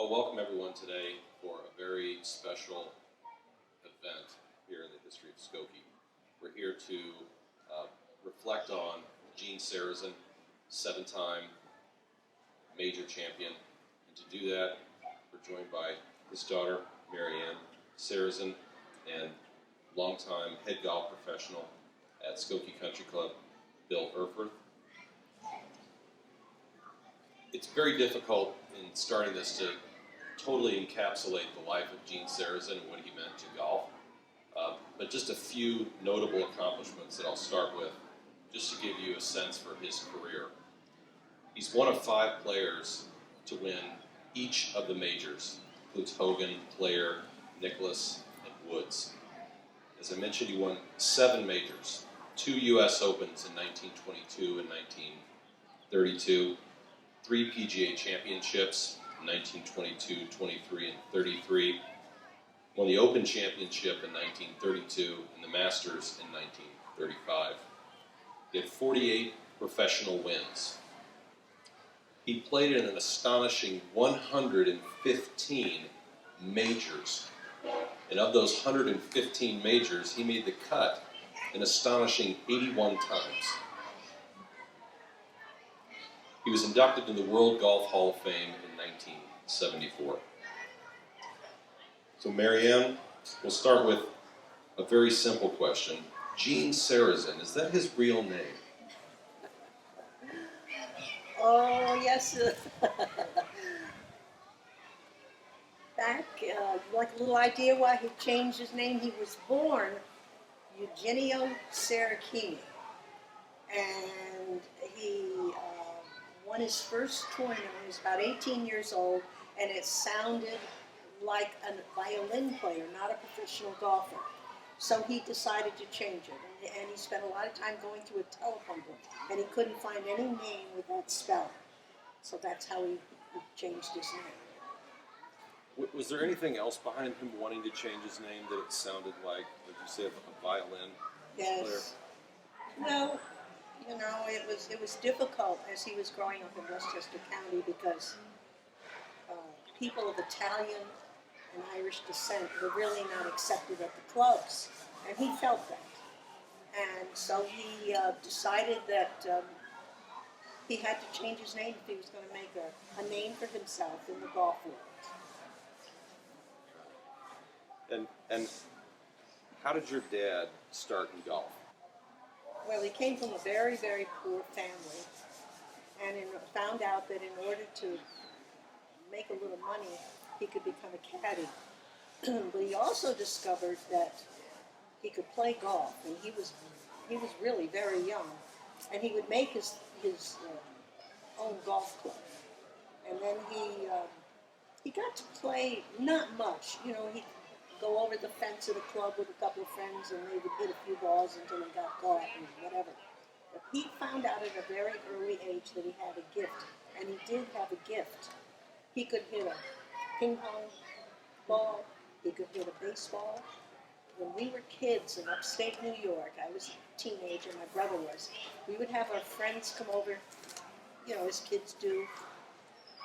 Well, welcome everyone today for a very special event here in the history of Skokie. We're here to reflect on Gene Sarazen, 7-time major champion. And to do that, we're joined by his daughter, Marianne Sarazen, and longtime head golf professional at Skokie Country Club, Bill Erfurth. It's very difficult in starting this to totally encapsulate the life of Gene Sarazen and what he meant to golf. But just a few notable accomplishments that I'll start with, just to give you a sense for his career. He's one of 5 players to win each of the majors, includes Hogan, Player, Nicklaus, and Woods. As I mentioned, he won 7 majors, 2 U.S. Opens in 1922 and 1932, 3 PGA Championships, 1922, 23, and 33. Won the Open Championship in 1932 and the Masters in 1935. He had 48 professional wins. He played in an astonishing 115 majors. And of those 115 majors, he made the cut an astonishing 81 times. He was inducted in the World Golf Hall of Fame in 1974. So Marianne, we'll start with a very simple question. Gene Sarazen, is that his real name? Oh, yes. Back, like a little idea why he changed his name. He was born Eugenio Saracini, and he won his first tournament when he was about 18 years old, and it sounded like a violin player, not a professional golfer. So he decided to change it, and he spent a lot of time going through a telephone book, and he couldn't find any name with that spelling. So that's how he changed his name. Was there anything else behind him wanting to change his name that it sounded like you said, a violin player? Yes. Well, you know, it was difficult as he was growing up in Westchester County because people of Italian and Irish descent were really not accepted at the clubs, and he felt that. And so he decided that he had to change his name if he was going to make a name for himself in the golf world. And how did your dad start in golf? Well, he came from a very, very poor family, and found out that in order to make a little money, he could become a caddy. But he also discovered that he could play golf, and he was really very young, and he would make his own golf club. And then he got to play not much. You know, he'd go over the fence of the club with a couple of friends, and they would hit a few balls until they got caught and whatever. But he found out at a very early age that he had a gift, and he did have a gift. He could hit a ping pong ball, he could hit a baseball. When we were kids in upstate New York, I was a teenager, my brother was, we would have our friends come over, you know, as kids do,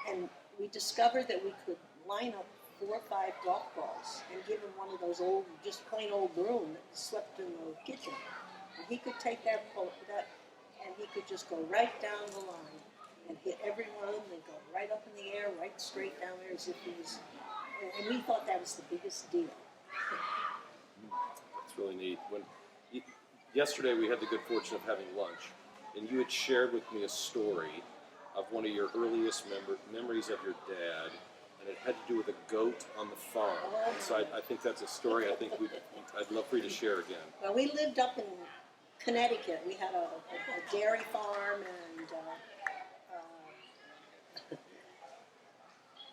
and we discovered that we could line up 4 or 5 golf balls and give him one of those old, just plain old broom that swept in the kitchen. And he could take that and he could just go right down the line and hit every one of them and go right up in the air, right straight down there as if he was, and we thought that was the biggest deal. That's really neat. Yesterday we had the good fortune of having lunch, and you had shared with me a story of one of your earliest memories of your dad, and it had to do with a goat on the farm. Oh. So I think that's a story I'd love for you to share again. Well, we lived up in Connecticut. We had a dairy farm, and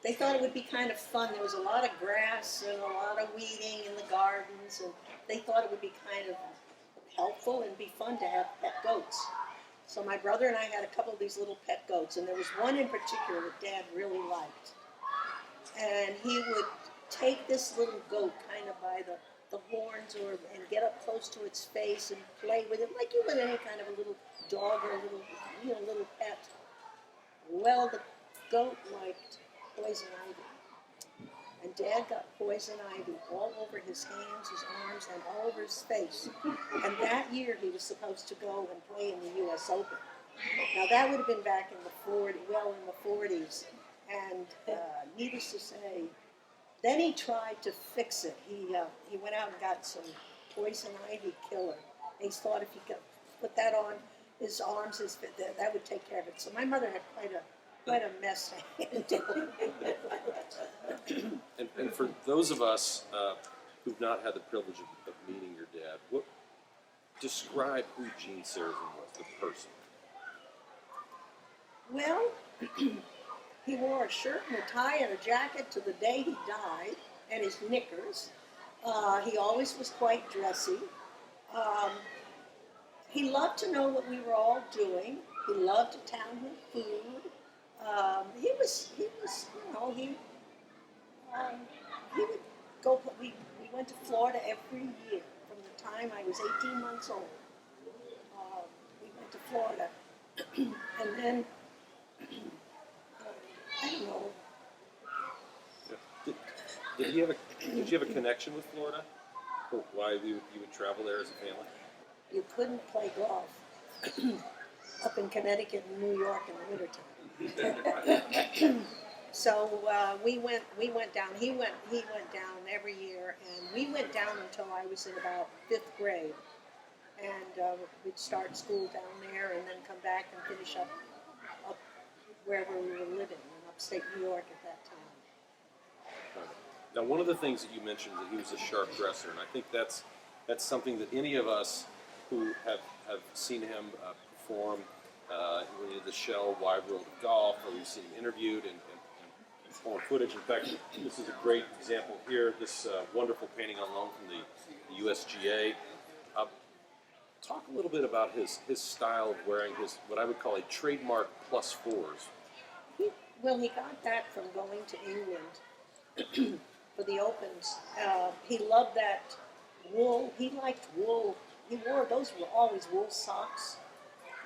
they thought it would be kind of fun. There was a lot of grass and a lot of weeding in the gardens, and they thought it would be kind of helpful and be fun to have pet goats. So my brother and I had a couple of these little pet goats, and there was one in particular that Dad really liked. And he would take this little goat kind of by the horns and get up close to its face and play with it like you would any kind of a little dog or a little pet. Well, the goat liked poison ivy. and Dad got poison ivy all over his hands, his arms, and all over his face. And that year he was supposed to go and play in the U.S. Open. Now that would have been back in the 40s, and needless to say, then he tried to fix it. He went out and got some poison ivy killer. He thought if he could put that on his arms, that would take care of it. So my mother had quite a mess to handle. And for those of us who've not had the privilege of meeting your dad, describe who Gene Sarazen was, the person. Well, he wore a shirt and a tie and a jacket to the day he died, and his knickers. He always was quite dressy. He loved to know what we were all doing. He loved to town with food. He would go. We went to Florida every year from the time I was 18 months old. We went to Florida, and then I don't know. Did you have a connection with Florida? Or why you would travel there as a family? You couldn't play golf up in Connecticut and New York in the wintertime. So we went down. He went down every year, and we went down until I was in about 5th grade, and we'd start school down there, and then come back and finish up wherever we were living in upstate New York at that time. Now, one of the things that you mentioned is that he was a sharp dresser, and I think that's something that any of us who have seen him perform when he did the show Wide World of Golf, or we've seen him interviewed and perform footage. In fact, this is a great example here. This wonderful painting on loan from the USGA. Talk a little bit about his style of wearing his what I would call a trademark +4s. He got that from going to England for the Opens. He loved that wool. He liked wool. Those were always wool socks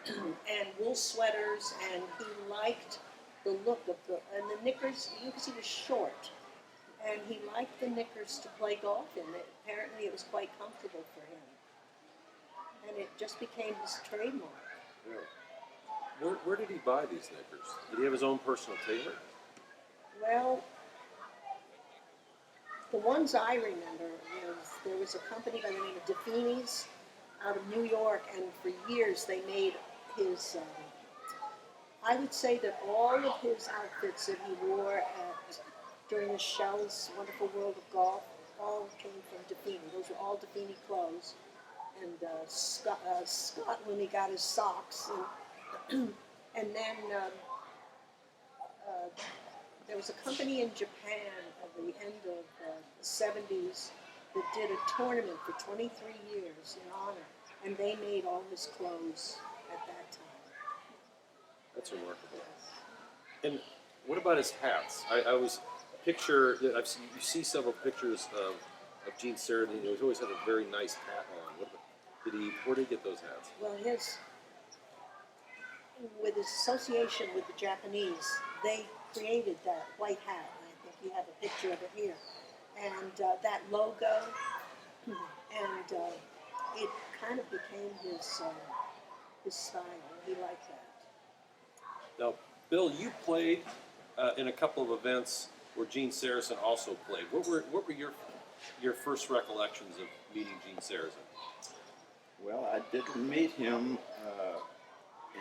and wool sweaters, and he liked the look of the knickers, because he was short, and he liked the knickers to play golf in. Apparently it was quite comfortable for him, and it just became his trademark. Yeah. Where did he buy these knickers? Did he have his own personal tailor? Well, the ones I remember there was a company by the name of DeFini's out of New York, and for years they made his, I would say that all of his outfits that he wore during the Shell's Wonderful World of Golf all came from DeFini. Those were all DeFini clothes. And Scott, when he got his socks, and then there was a company in Japan at the end of the 70s that did a tournament for 23 years in honor, and they made all his clothes at that time. That's remarkable. And what about his hats? I always picture that you see several pictures of Gene Sarazen. He always had a very nice hat on. Where did he get those hats? Well, with his association with the Japanese, they created that white hat, and I think you have a picture of it here. And that logo, and it kind of became his style. He liked that. Now, Bill, you played in a couple of events where Gene Sarazen also played. What were your first recollections of meeting Gene Sarazen? Well, I didn't meet him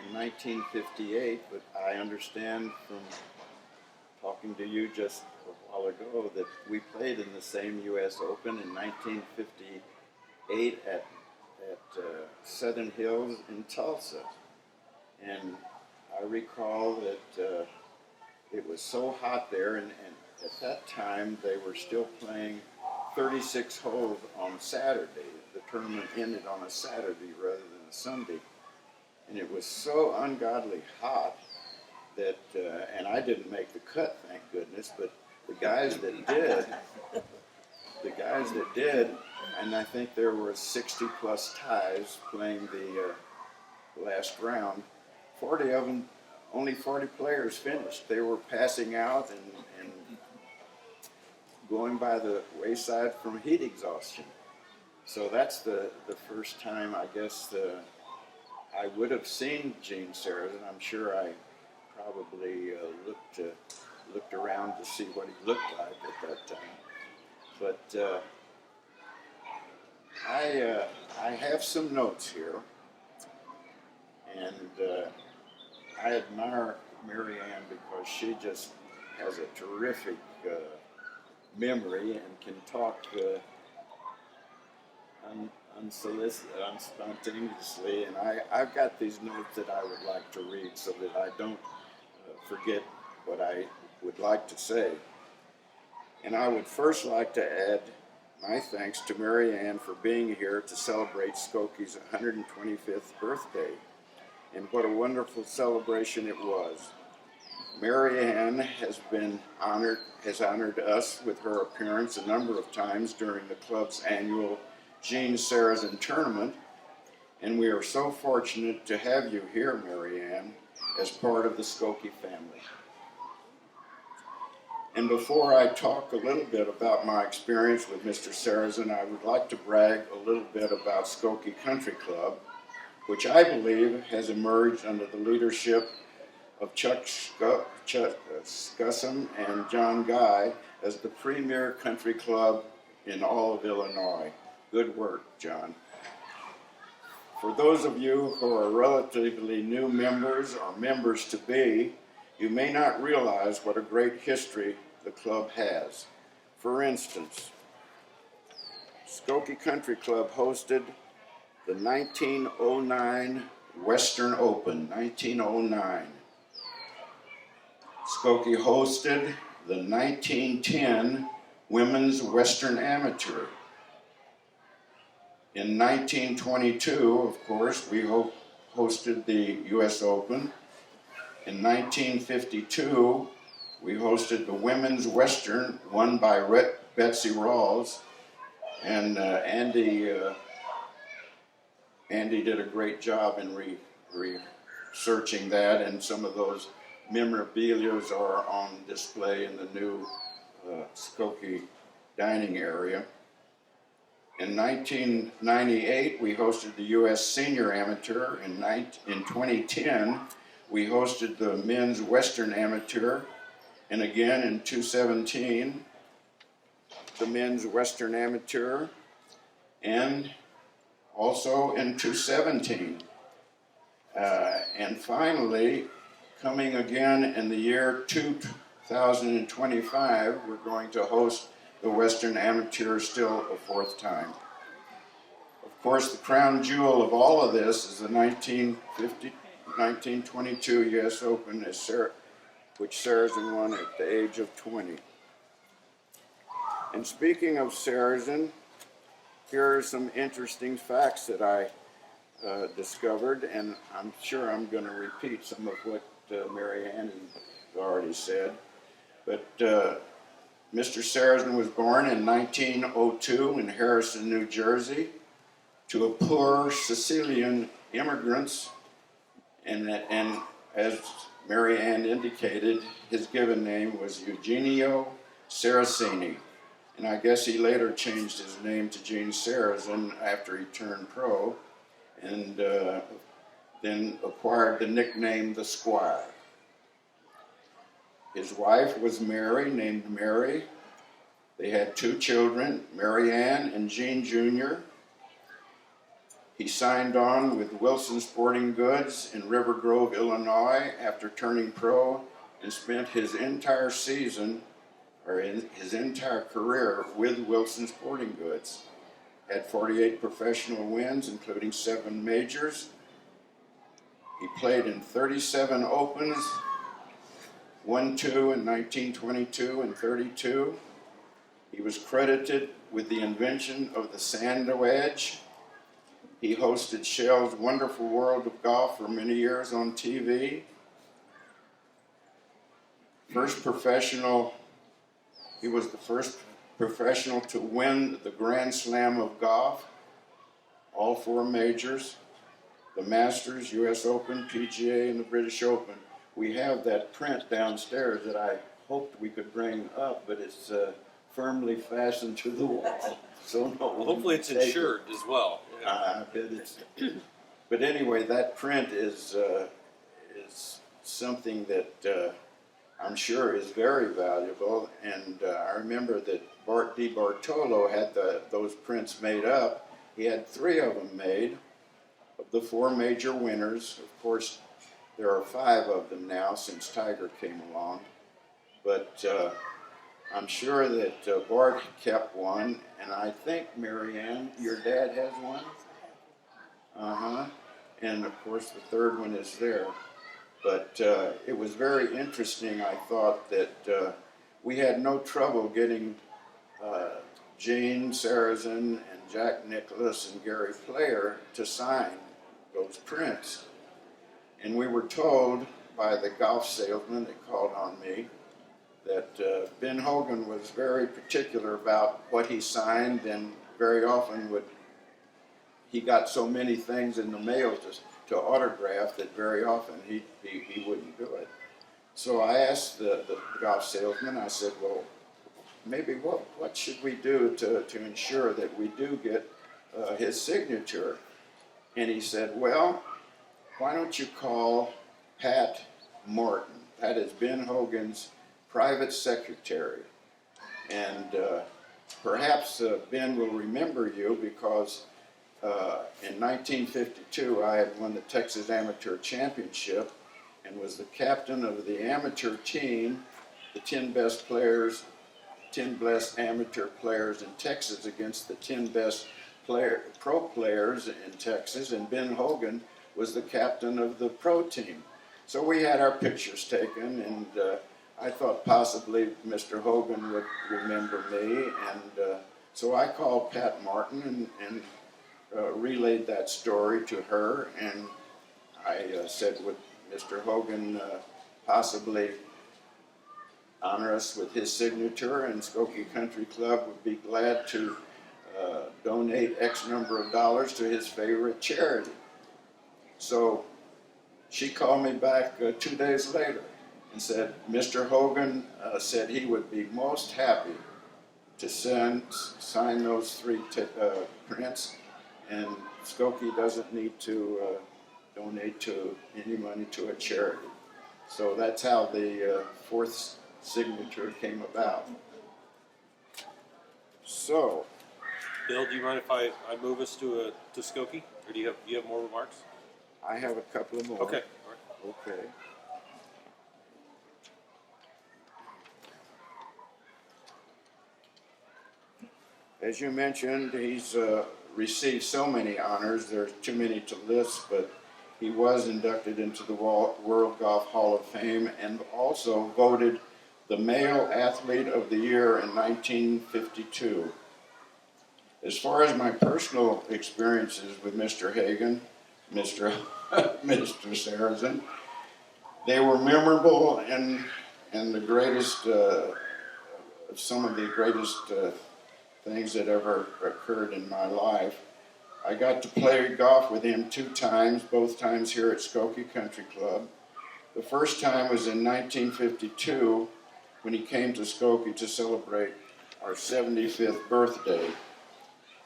in 1958, but I understand from talking to you just a while ago that we played in the same U.S. Open in 1958 at Southern Hills in Tulsa. And I recall that it was so hot there, and at that time they were still playing 36 holes on Saturday. The tournament ended on a Saturday rather than a Sunday. And it was so ungodly hot that, and I didn't make the cut, thank goodness, but the guys that did, and I think there were 60 plus ties playing the last round, 40 of them, only 40 players finished. They were passing out and going by the wayside from heat exhaustion. So that's the first time, I guess, I would have seen Gene Sarazen. I'm sure I probably looked around to see what he looked like at that time. But I have some notes here, and I admire Mary Ann because she just has a terrific memory and can talk unsolicited, unspontaneously. And I've got these notes that I would like to read so that I don't forget what I would like to say. And I would first like to add my thanks to Mary Ann for being here to celebrate Skokie's 125th birthday. And what a wonderful celebration it was. Mary Ann has honored us with her appearance a number of times during the club's annual Gene Sarazen tournament, and we are so fortunate to have you here, Mary Ann, as part of the Skokie family. And before I talk a little bit about my experience with Mr. Sarazen, I would like to brag a little bit about Skokie Country Club, which I believe has emerged under the leadership of Chuck Scussum and John Guy as the premier country club in all of Illinois. Good work, John. For those of you who are relatively new members or members to be, you may not realize what a great history the club has. For instance, Skokie Country Club hosted the 1909 Western Open, 1909. Skokie hosted the 1910 Women's Western Amateur. In 1922, of course, we hosted the U.S. Open. In 1952, we hosted the Women's Western, won by Betsy Rawls. And Andy did a great job in researching that, and some of those memorabilias are on display in the new Skokie dining area. In 1998, we hosted the U.S. Senior Amateur. In 2010, we hosted the Men's Western Amateur. And again in 2017, the Men's Western Amateur. And also in 2017. And finally, coming again in the year 2025, we're going to host the Western Amateur still a fourth time. Of course, the crown jewel of all of this is the 1922 U.S. Open, which Sarazen won at the age of 20. And speaking of Sarazen, here are some interesting facts that I discovered, and I'm sure I'm going to repeat some of what Mary Ann has already said. But Mr. Sarazen was born in 1902 in Harrison, New Jersey, to a poor Sicilian immigrants, and as Mary Ann indicated, his given name was Eugenio Saraceni, and I guess he later changed his name to Gene Sarazen after he turned pro, and then acquired the nickname the Squire. His wife was named Mary. They had two children, Mary Ann and Gene Jr. He signed on with Wilson Sporting Goods in River Grove, Illinois after turning pro, and spent his entire season, or his entire career, with Wilson Sporting Goods. Had 48 professional wins, including 7 majors. He played in 37 Opens, won 2 in 1922 and 32. He was credited with the invention of the sand wedge. He hosted Shell's Wonderful World of Golf for many years on TV. He was the first professional to win the Grand Slam of golf, all 4 majors, the Masters, U.S. Open, PGA, and the British Open. We have that print downstairs that I hoped we could bring up, but it's firmly fastened to the wall. So no Well, one hopefully can it's take it. insured as well. I bet it's. But anyway, that print is something that I'm sure is very valuable. And I remember that Bart DiBartolo had those prints made up. He had 3 of them made of the 4 major winners. Of course, there are 5 of them now since Tiger came along. But I'm sure that Bart kept one, and I think, Marianne, your dad has one? Uh-huh. And of course, the 3rd one is there. But it was very interesting, I thought, that we had no trouble getting Gene Sarazen and Jack Nicklaus and Gary Player to sign those prints. And we were told by the golf salesman that called on me that Ben Hogan was very particular about what he signed, and very often he got so many things in the mail to autograph that very often he wouldn't do it. So I asked the golf salesman, I said, well, maybe what should we do to ensure that we do get his signature? And he said, well, why don't you call Pat Martin? That is Ben Hogan's private secretary. And perhaps Ben will remember you because in 1952 I had won the Texas Amateur Championship and was the captain of the amateur team, the 10 best players, 10 best amateur players in Texas against the 10 best pro players in Texas, and Ben Hogan was the captain of the pro team. So we had our pictures taken, and I thought possibly Mr. Hogan would remember me, and so I called Pat Martin and relayed that story to her, and I said, would Mr. Hogan possibly honor us with his signature, and Skokie Country Club would be glad to donate X number of dollars to his favorite charity. So she called me back 2 days later and said, Mr. Hogan said he would be most happy to sign those 3 prints, and Skokie doesn't need to donate any money to a charity. So that's how the 4th signature came about. So, Bill, do you mind if I move us to Skokie, or do you have more remarks? I have a couple of more. Okay. Okay. As you mentioned, he's received so many honors, there's too many to list, but he was inducted into the World Golf Hall of Fame and also voted the Male Athlete of the Year in 1952. As far as my personal experiences with Mr. Hagan, Mr. Sarazen, they were memorable and the greatest, some of the greatest things that ever occurred in my life. I got to play golf with him 2 times, both times here at Skokie Country Club. The first time was in 1952 when he came to Skokie to celebrate our 75th birthday.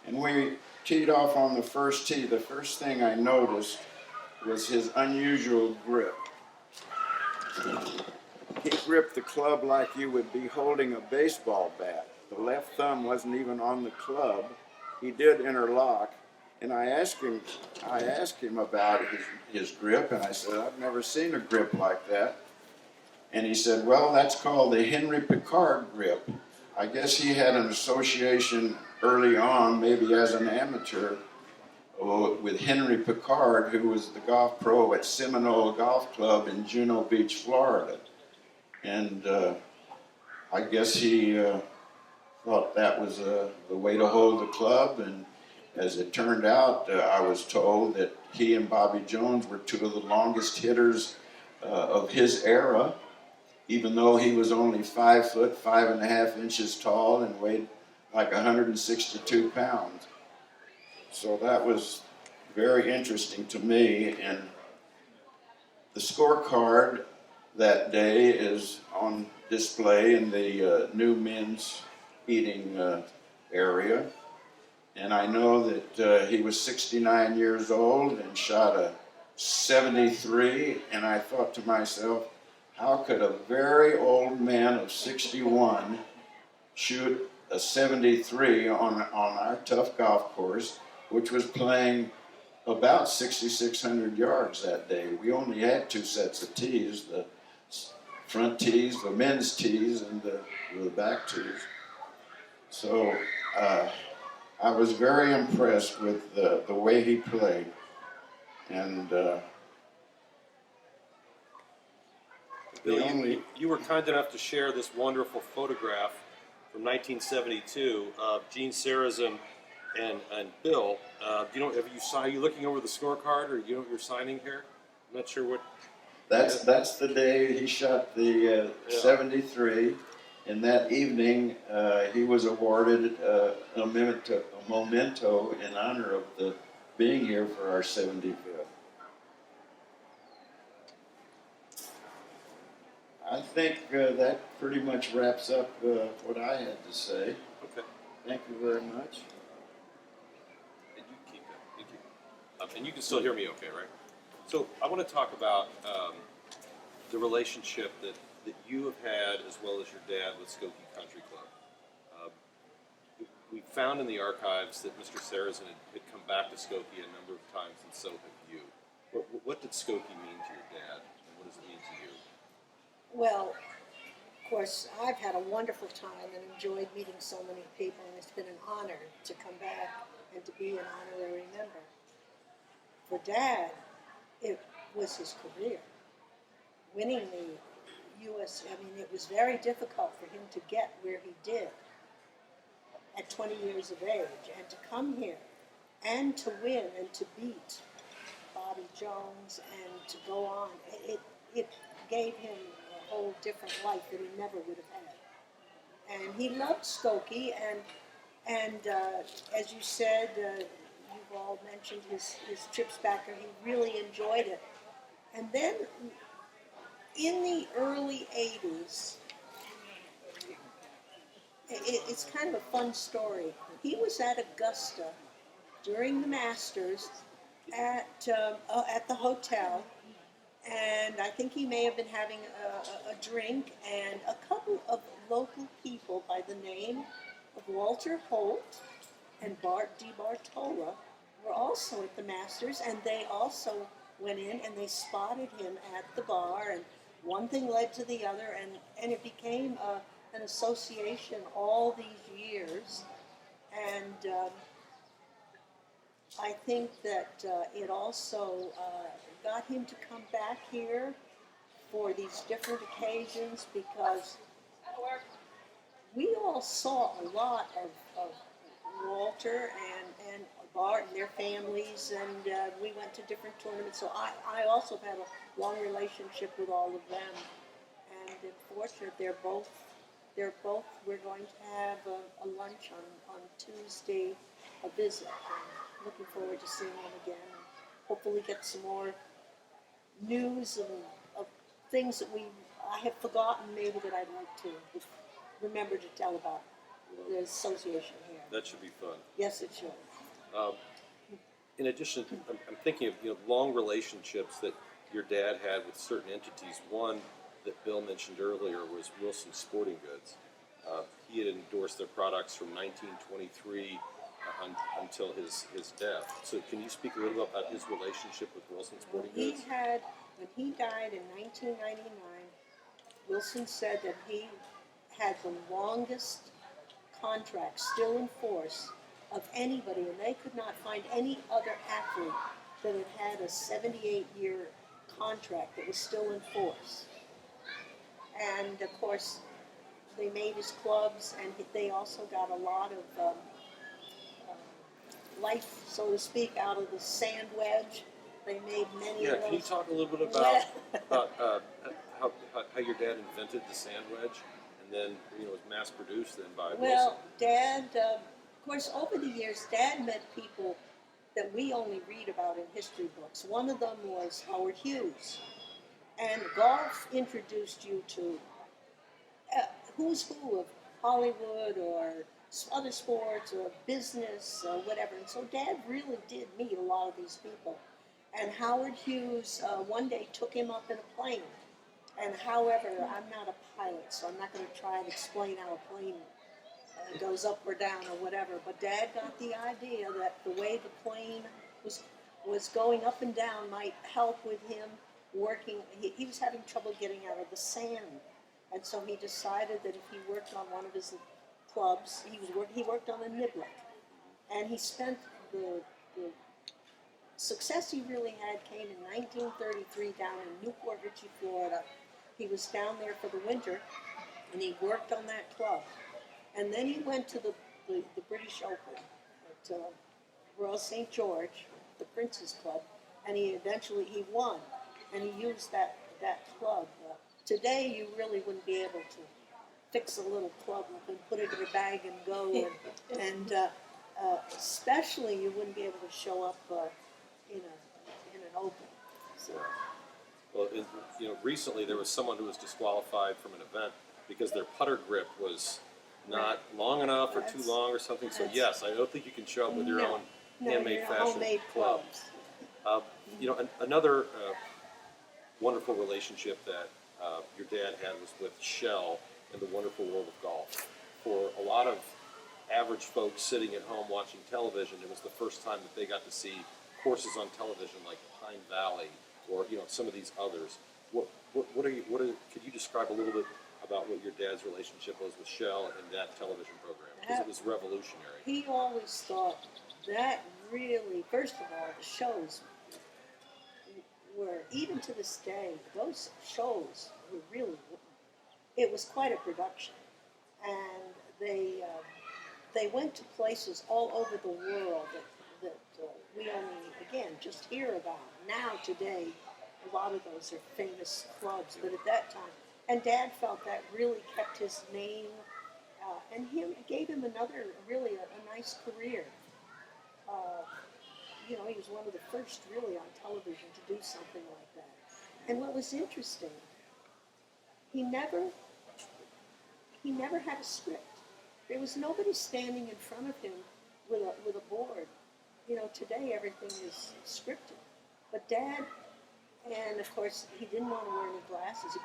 And we teed off on the first tee. The first thing I noticed was his unusual grip. He gripped the club like you would be holding a baseball bat. The left thumb wasn't even on the club. He did interlock, and I asked him about his grip, and I said, I've never seen a grip like that. And he said, well, that's called the Henry Picard grip. I guess he had an association early on, maybe as an amateur, with Henry Picard, who was the golf pro at Seminole Golf Club in Juno Beach, Florida. And I guess he thought that was the way to hold the club, and as it turned out, I was told that he and Bobby Jones were 2 of the longest hitters of his era, even though he was only 5 foot 5.5 inches tall and weighed like 162 pounds. So that was very interesting to me, and the scorecard that day is on display in the new men's eating area. And I know that he was 69 years old and shot a 73. And I thought to myself, how could a very old man of 61 shoot a 73 on our tough golf course, which was playing about 6,600 yards that day? We only had two sets of tees, the front tees, the men's tees, and the back tees. So I was very impressed with the way he played. And Bill, the only you were kind enough to share this wonderful photograph from 1972 of Gene Sarazen and Bill. Are you looking over the scorecard, or you know what you're signing here? I'm not sure what. that's the day he shot the 73. And that evening, he was awarded a memento in honor of being here for our 75th. I think that pretty much wraps up what I had to say. Okay. Thank you very much. And you keep it. You keep it. And you can still hear me okay, right? So I want to talk about the relationship that you have had, as well as your dad, with Skokie Country Club. We found in the archives that Mr. Sarazen had come back to Skokie a number of times, and so have you. What did Skokie mean to your dad, and what does it mean to you? Well, of course, I've had a wonderful time and enjoyed meeting so many people, and it's been an honor to come back and to be an honorary member. For Dad, it was his career. Winning the U.S., it was very difficult for him to get where he did at 20 years of age, and to come here and to win and to beat Bobby Jones and to go on. It gave him a whole different life that he never would have had. And he loved Skokie, and as you said, you've all mentioned his trips back there. He really enjoyed it. And then in the early 80s, it's kind of a fun story. He was at Augusta during the Masters at the hotel, and I think he may have been having a drink, and a couple of local people by the name of Walter Holt and Bart DiBartola were also at the Masters, and they also went in and they spotted him at the bar, and one thing led to the other, and it became an association all these years. And I think that it also got him to come back here for these different occasions, because we all saw a lot of Walter and Bart and their families, and we went to different tournaments. So I also had a long relationship with all of them, and I'm fortunate they're both. We're going to have a lunch on Tuesday, a visit. And looking forward to seeing them again, and hopefully get some more news of things that I have forgotten, maybe, that I'd like to remember to tell about the association here. That should be fun. Yes, it should. In addition, I'm thinking of long relationships that your dad had with certain entities. One that Bill mentioned earlier was Wilson Sporting Goods. He had endorsed their products from 1923 until his death. So can you speak a little bit about his relationship with Wilson Sporting Goods? When he died in 1999, Wilson said that he had the longest contract still in force of anybody, and they could not find any other athlete that had had a 78-year contract that was still in force. And of course, they made his clubs, and they also got a lot of life, so to speak, out of the sand wedge. They made many of those. Can you talk a little bit about how your dad invented the sand wedge, and then it was mass produced then by Wilson? Well, Dad, of course, over the years, Dad met people that we only read about in history books. One of them was Howard Hughes, and golf introduced you to who's who Hollywood or other sports or business or whatever. And so Dad really did meet a lot of these people. And Howard Hughes one day took him up in a plane. And however, I'm not a pilot, so I'm not going to try and explain how a plane goes up or down or whatever. But Dad got the idea that the way the plane was going up and down might help with him working. He was having trouble getting out of the sand, and so he decided that if he worked on one of his clubs, he worked on a niblick, and he spent the success he really had came in 1933 down in Newport Richey, Florida. He was down there for the winter, and he worked on that club. And then he went to the British Open at Royal St. George, the Prince's Club, and he won, and he used that club. Today you really wouldn't be able to fix a little club and put it in your bag and go, and especially you wouldn't be able to show up in an Open. So. Well, recently there was someone who was disqualified from an event because their putter grip was not long enough or too long or something. So yes, I don't think you can show up with your own handmade fashion homemade clubs. Another wonderful relationship that your dad had was with Shell in the wonderful world of golf. For a lot of average folks sitting at home watching television, it was the first time that they got to see courses on television like Pine Valley or some of these others. Could you describe a little bit about what your dad's relationship was with Shell and that television program? Because it was revolutionary. He always thought that really, first of all, the shows were, even to this day, those shows were really, it was quite a production. And they went to places all over the world that we only, again, just hear about. Now, today, a lot of those are famous clubs, but at that time, and Dad felt that really kept his name, and gave him another, really a nice career. He was one of the first really on television to do something like that. And what was interesting, he never had a script. There was nobody standing in front of him with a board. Today everything is scripted. But Dad, and of course he didn't want to wear any glasses.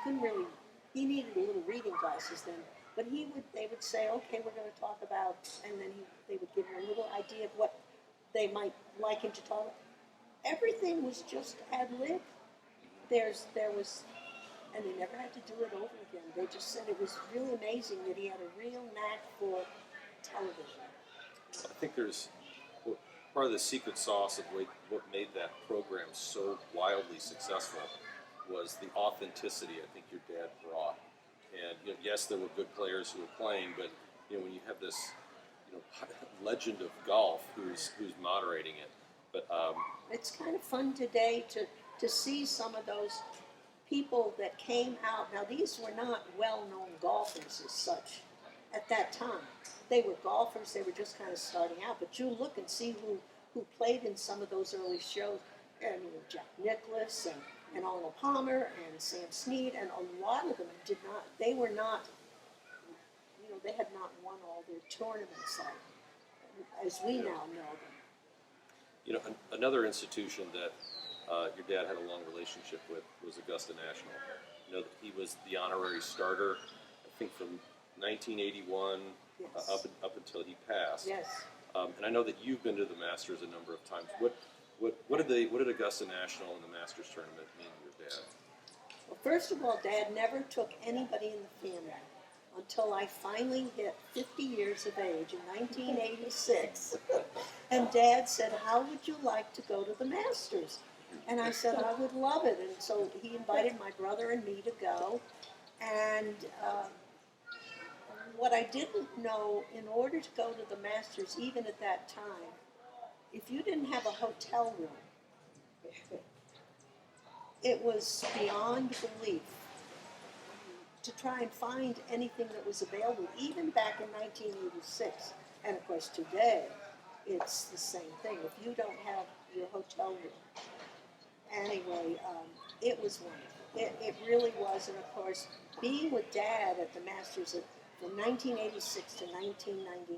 He needed a little reading glasses then. But they would say, okay, we're going to talk about, and then they would give him a little idea of what they might like him to talk about. Everything was just ad lib. There was, and they never had to do it over again. They just said it was really amazing that he had a real knack for television. I think there's part of the secret sauce of what made that program so wildly successful was the authenticity I think your dad brought. And yes, there were good players who were playing, but when you have this legend of golf who's moderating it, but it's kind of fun today to see some of those people that came out. Now, these were not well-known golfers as such at that time. They were golfers. They were just kind of starting out. But you look and see who played in some of those early shows. And Jack Nicklaus and Arnold Palmer and Sam Snead, and a lot of them did not. They were not. They had not won all their tournaments as we now know them. Another institution that your dad had a long relationship with was Augusta National. That he was the honorary starter, I think from 1981 Yes. up until he passed. Yes. And I know that you've been to the Masters a number of times. What did Augusta National and the Masters tournament mean to your dad? Well, first of all, Dad never took anybody in the family until I finally hit 50 years of age in 1986. And Dad said, how would you like to go to the Masters? And I said, I would love it. And so he invited my brother and me to go. And what I didn't know, in order to go to the Masters, even at that time, if you didn't have a hotel room, it was beyond belief to try and find anything that was available, even back in 1986. And of course today, it's the same thing. If you don't have your hotel room. Anyway, it was wonderful. It really was. And of course, being with Dad at the Masters from 1986 to 1999.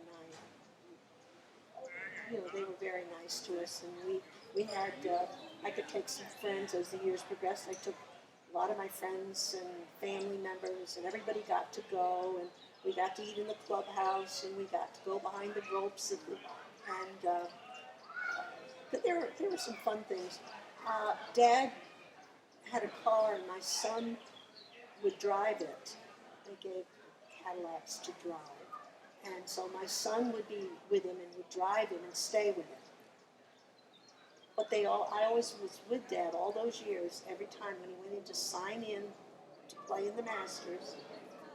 You know, they were very nice to us, and we had, I could take some friends as the years progressed. I took a lot of my friends and family members, and everybody got to go, and we got to eat in the clubhouse, and we got to go behind the ropes, but there were some fun things. Dad had a car, and my son would drive it. They gave Cadillacs to drive. And so my son would be with him and would drive him and stay with him. But I always was with Dad all those years. Every time when he went in to sign in to play in the Masters,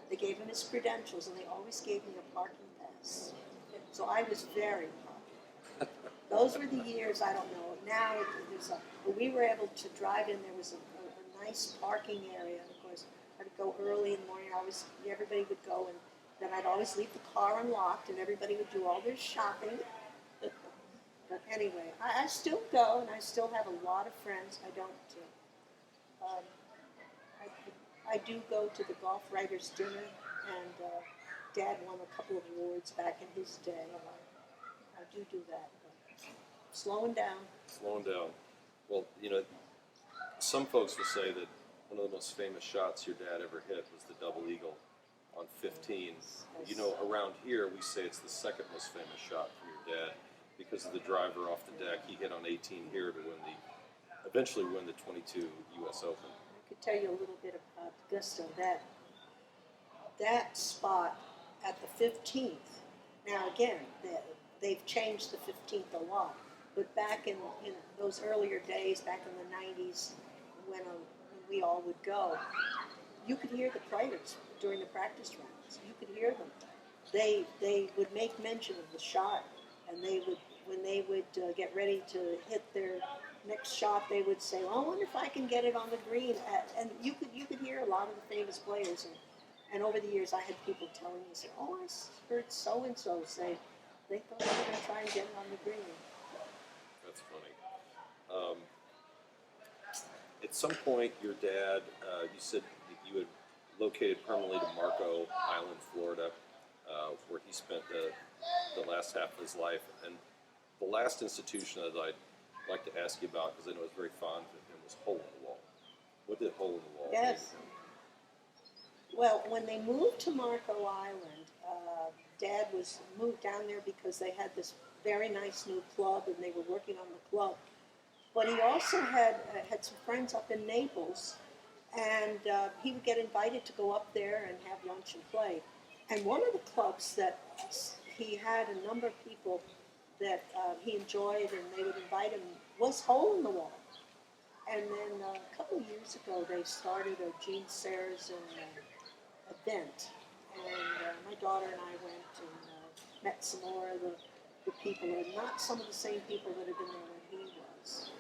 they gave him his credentials, and they always gave me a parking pass. So I was very popular. Those were the years, I don't know. Now when we were able to drive in, there was a nice parking area. And of course, I would go early in the morning. Everybody would go, and then I'd always leave the car unlocked, and everybody would do all their shopping. But anyway, I still go, and I still have a lot of friends. I don't. I do go to the golf writers' dinner, and Dad won a couple of awards back in his day. I do that. But slowing down. Slowing down. Well, you know, some folks will say that one of the most famous shots your dad ever hit was the double eagle on 15. You know, around here we say it's the second most famous shot from your dad because of the driver off the deck he hit on 18 here to eventually win the 22 U.S. Open. I could tell you a little bit about Gusto. That spot at the 15th. Now again, they've changed the 15th a lot. But back in those earlier days, back in the 90s, when we all would go, you could hear the players during the practice rounds. You could hear them. They would make mention of the shot, and when they would get ready to hit their next shot, they would say, "Well, I wonder if I can get it on the green." And you could hear a lot of the famous players. And over the years, I had people telling me, say, "Oh, I heard so and so say they thought they were going to try and get it on the green." That's funny. At some point, your dad, you said that you had located permanently to Marco Island, Florida, where he spent the last half of his life. And the last institution that I'd like to ask you about, because I know it's very fond of him, was Hole in the Wall. What did Hole in the Wall mean? Yes. Well, when they moved to Marco Island, Dad moved down there because they had this very nice new club, and they were working on the club. But he also had some friends up in Naples, and he would get invited to go up there and have lunch and play. And one of the clubs that he had a number of people that he enjoyed, and they would invite him, was Hole in the Wall. And then a couple of years ago, they started a Gene Sarazen event, and my daughter and I went and met some more of the people, and not some of the same people that had been there when he was. So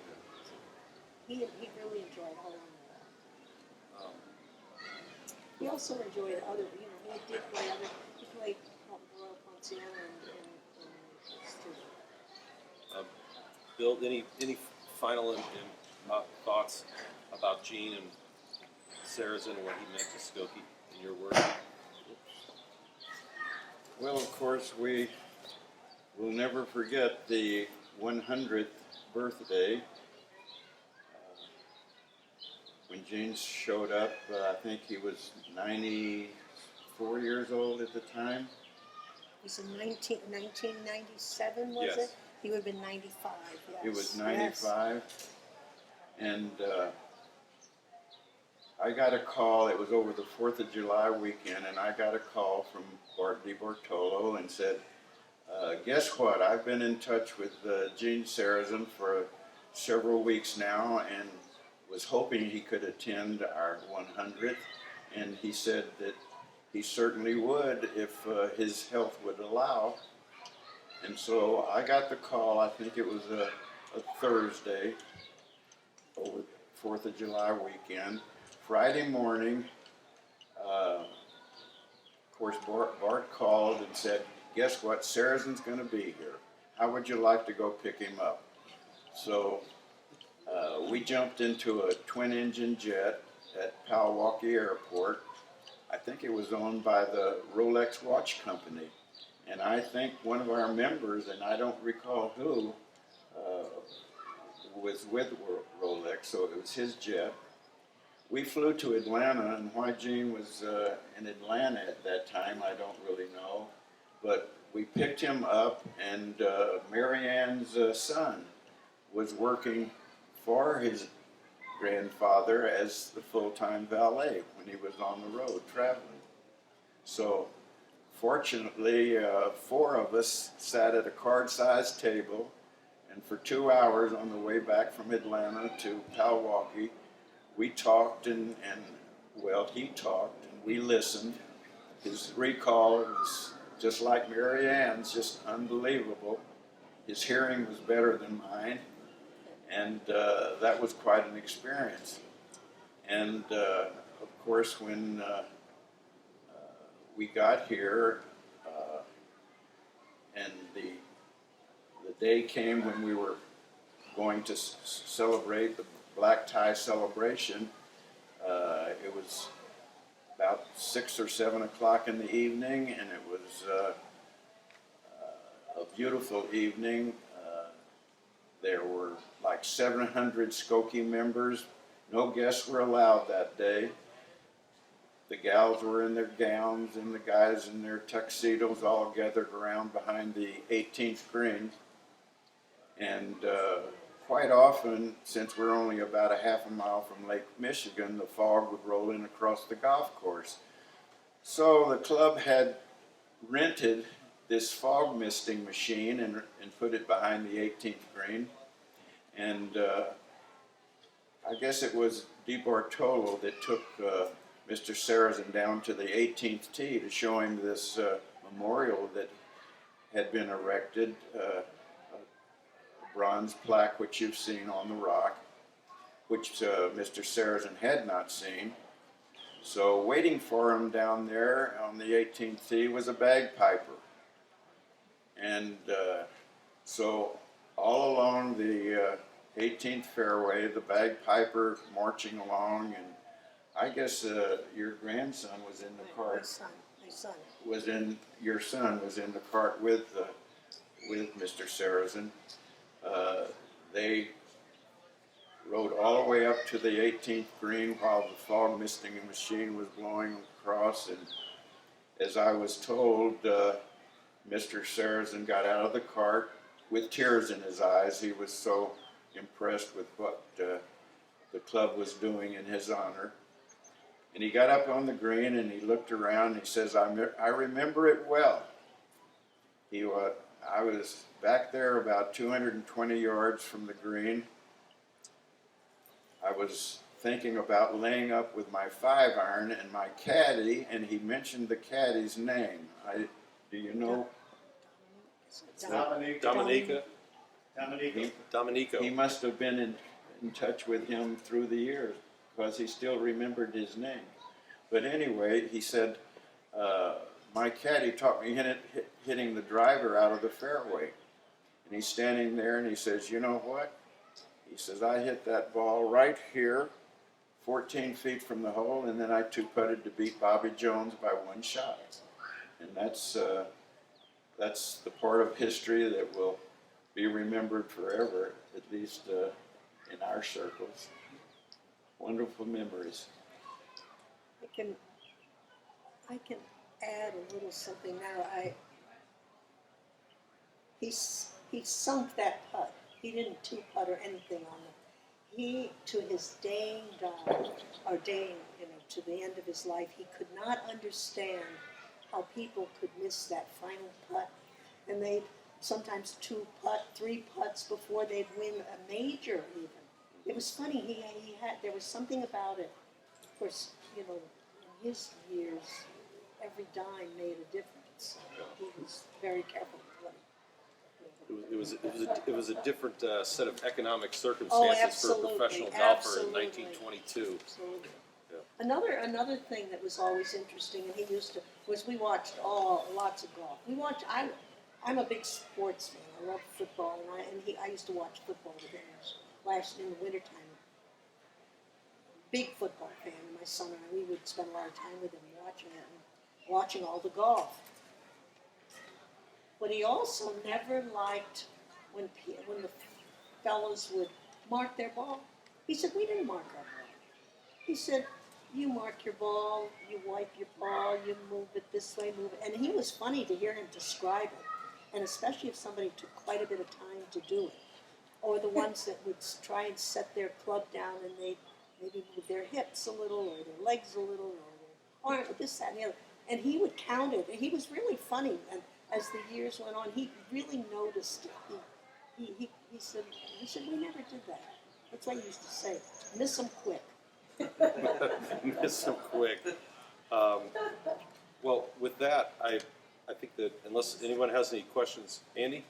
he really enjoyed Hole in the Wall. He also enjoyed other, he did play he played Royal Poinciana and student. Bill, any final thoughts about Gene and Sarazen and what he meant to Skokie, in your words? Well, of course, we will never forget the 100th birthday when Gene showed up. I think he was 94 years old at the time. It was in 1997, was Yes. it? He would have been 95, yes. He was 95. Yes. And I got a call, it was over the 4th of July weekend, and I got a call from Bart DiBortolo and said, guess what, I've been in touch with Gene Sarazen for several weeks now and was hoping he could attend our 100th, and he said that he certainly would if his health would allow. And so I got the call, I think it was a Thursday, over 4th of July weekend. Friday morning, of course, Bart called and said, guess what, Sarazen's going to be here. How would you like to go pick him up? So we jumped into a twin-engine jet at Palwaukee Airport, I think it was owned by the Rolex Watch Company. And I think one of our members, and I don't recall who, was with Rolex, so it was his jet. We flew to Atlanta, and why Gene was in Atlanta at that time, I don't really know. But we picked him up, and Mary Ann's son was working for his grandfather as the full-time valet when he was on the road traveling. So fortunately, 4 of us sat at a card-sized table, and for 2 hours on the way back from Atlanta to Milwaukee, we talked well, he talked and we listened. His recall was just like Mary Ann's, just unbelievable. His hearing was better than mine, and that was quite an experience. And of course, when we got here, and the day came when we were going to celebrate the black tie celebration. It was about 6 or 7 o'clock in the evening, and it was a beautiful evening. There were like 700 Skokie members. No guests were allowed that day. The gals were in their gowns and the guys in their tuxedos, all gathered around behind the 18th green. And quite often, since we're only about a half a mile from Lake Michigan, the fog would roll in across the golf course. So the club had rented this fog misting machine and put it behind the 18th green. And I guess it was Di Bartolo that took Mr. Sarazen down to the 18th tee to show him this memorial that had been erected, a bronze plaque which you've seen on the rock, which Mr. Sarazen had not seen. So waiting for him down there on the 18th tee was a bagpiper. And so all along the 18th fairway, the bagpiper marching along, and I guess your grandson was in the cart. My son. Your son was in the cart with Mr. Sarazen. They rode all the way up to the 18th green while the fog misting machine was blowing across, and as I was told, Mr. Sarazen got out of the cart with tears in his eyes. He was so impressed with what the club was doing in his honor. And he got up on the green and he looked around and he says, I remember it well. I was back there about 220 yards from the green. I was thinking about laying up with my 5-iron and my caddy, and he mentioned the caddy's name. Do you know? Dominica. Dominico. He must have been in touch with him through the years because he still remembered his name. But anyway, he said, my caddy taught me hitting the driver out of the fairway. And he's standing there and he says, you know what? He says, I hit that ball right here, 14 feet from the hole, and then I 2-putted to beat Bobby Jones by 1 shot. And that's the part of history that will be remembered forever, at least in our circles. Wonderful memories. I can add a little something now. He sunk that putt. He didn't 2-putt or anything on it. He, to his dying to the end of his life, he could not understand how people could miss that final putt. And they'd sometimes 2-putt, 3 putts before they'd win a major even. It was funny, there was something about it. Of course, in his years, every dime made a difference. He was very careful with It was a different set of economic circumstances for a professional golfer in 1922. Absolutely. Yeah. Another thing that was always interesting, and we watched lots of golf. I'm a big sports fan. I love football, and I used to watch football with him in the wintertime. big football fan, and my son and I, we would spend a lot of time with him watching it and watching all the golf. But he also never liked when the fellows would mark their ball. He said, we didn't mark our ball. He said, you mark your ball, you wipe your ball, you move it this way, move it. And he was funny to hear him describe it, and especially if somebody took quite a bit of time to do it. Or the ones that would try and set their club down and they maybe move their hips a little or their legs a little or their arm, this, that, and the other. And he would count it. And he was really funny. And as the years went on, he really noticed it. He said, we never did that. That's what he used to say. Miss them quick. Miss them quick. Well, with that, I think that unless anyone has any questions, Andy?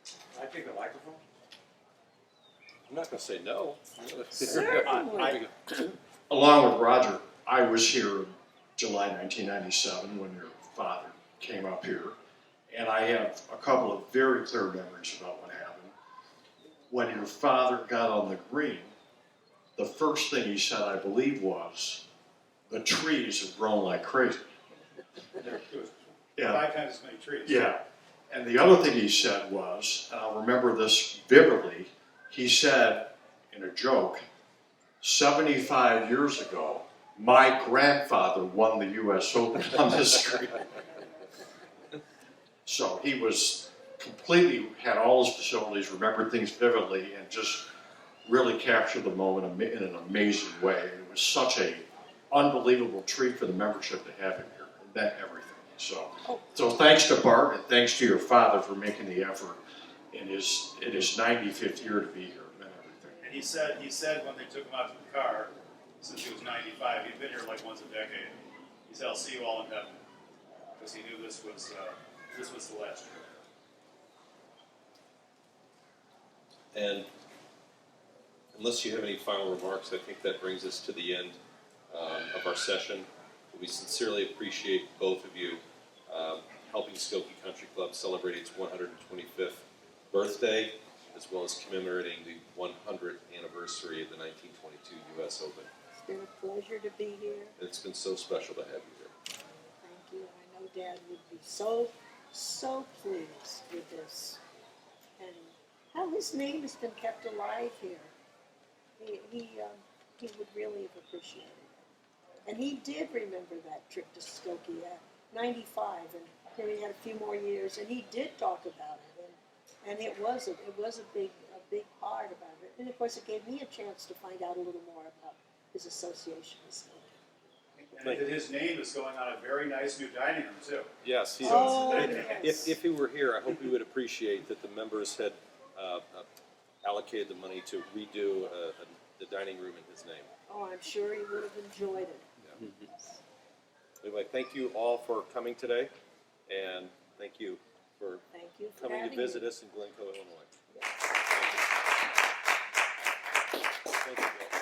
Can I take the microphone? I'm not going to say no. Certainly. Along with Roger, I was here in July 1997 when your father came up here, and I have a couple of very clear memories about what happened. When your father got on the green, the first thing he said, I believe, was, the trees have grown like crazy. Yeah. 5 times as many trees. Yeah. And the other thing he said was, and I'll remember this vividly, he said, in a joke, 75 years ago, my grandfather won the U.S. Open on this green. So he was completely, had all his facilities, remembered things vividly, and just really captured the moment in an amazing way. It was such a unbelievable treat for the membership to have him here. It meant everything. So thanks to Bart and thanks to your father for making the effort in his 95th year to be here. It meant everything. And he said when they took him out to the car, since he was 95, he'd been here like once a decade. He said, I'll see you all in heaven. Because he knew this was the last year. And unless you have any final remarks, I think that brings us to the end of our session. We sincerely appreciate both of you helping Skokie Country Club celebrate its 125th birthday, as well as commemorating the 100th anniversary of the 1922 U.S. Open. It's been a pleasure to be here. It's been so special to have you here. Thank you. I know Dad would be so pleased with this. And how his name has been kept alive here. He would really have appreciated it. And he did remember that trip to Skokie at 95, and here he had a few more years, and he did talk about it, and it was a big part about it. And of course, it gave me a chance to find out a little more about his association with Skokie. And his name is going on a very nice new dining room, too. Yes. Yes. If he were here, I hope he would appreciate that the members had allocated the money to redo the dining room in his name. Oh, I'm sure he would have enjoyed it. Yeah. Anyway, thank you all for coming today, and thank you for Thank you for coming to having visit me. us in Glencoe, Illinois. Yes. Thank you. Bill.